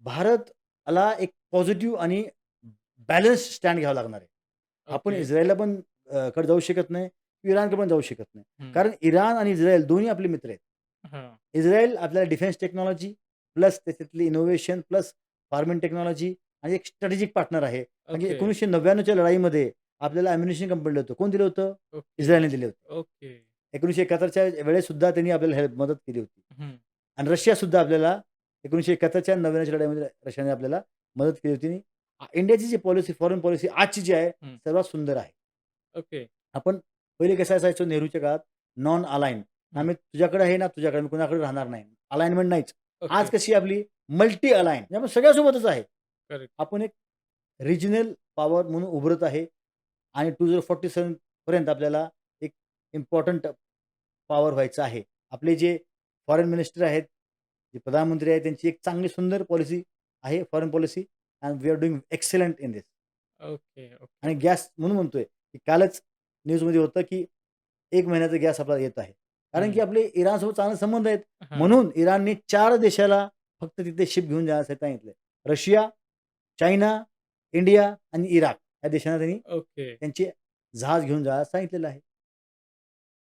भारतला एक पॉझिटिव्ह आणि balance stand घ्यावा लागणार आहे. आपण ओके. इस्रायलला पण कडे जाऊ शकत नाही, इराणकडे पण जाऊ शकत नाही. हं. कारण इराण आणि इस्रायल दोन्ही आपले मित्र आहेत. हां. इस्रायल आपल्याला डिफेन्स टेक्नॉलॉजी प्लस त्याच्यातली इनोव्हेशन प्लस फार्मिंग टेक्नॉलॉजी आणि एक स्ट्रॅटेजिक पार्टनर आहे. कारण की ओके. 1999च्या लढाईमध्ये आपल्याला अम्युनिशन कंपनी दिलं होतं. कोण दिलं होतं? ओके. इस्रायलने दिले होते. ओके. 1971च्या वेळेससुद्धा त्यांनी आपल्याला मदत केली होती. हं. आणि रशियासुद्धा आपल्याला 1971च्या 99च्या लढाईमध्ये रशियाने आपल्याला मदत केली होती. इंडियाची जी पॉलिसी, फॉरेन पॉलिसी आजची जी आहे, हं. सर्वात सुंदर आहे. ओके. आपण पहिले कसं असायचो नेहरूच्या काळात नॉन अलाइन. हं. आम्ही तुझ्याकडे आहे ना, तुझ्याकडे मी कुणाकडे राहणार नाही. अलाइनमेंट नाहीच. आज ओके. कशी आपली मल्टी अलाइन म्हणजे आपण सगळ्यासोबतच आहे. करेक्ट. आपण एक रिजनल पॉवर म्हणून उभरत आहे आणि 2047 पर्यंत आपल्याला एक इम्पोर्टंट पॉवर व्हायचं आहे. आपले जे फॉरेन मिनिस्टर आहेत, जे प्रधानमंत्री आहेत, त्यांची एक चांगली सुंदर पॉलिसी आहे, foreign policy and we are doing excellent in this. Okay, okay. आणि गॅस म्हणून म्हणतोय, की कालच न्यूजमध्ये होतं, की 1 महिन्याचा गॅस आपल्याला येत आहे. कारण की हं. आपले इराणसोबत चांगले संबंध आहेत. हां. म्हणून इराणने 4 देशाला फक्त तिथे शिप घेऊन जाण्यासाठी सांगितलंय. रशिया, चायना, इंडिया आणि इराक या देशांना त्यांनी ओके. त्यांचे जहाज घेऊन जायला सांगितलेलं आहे.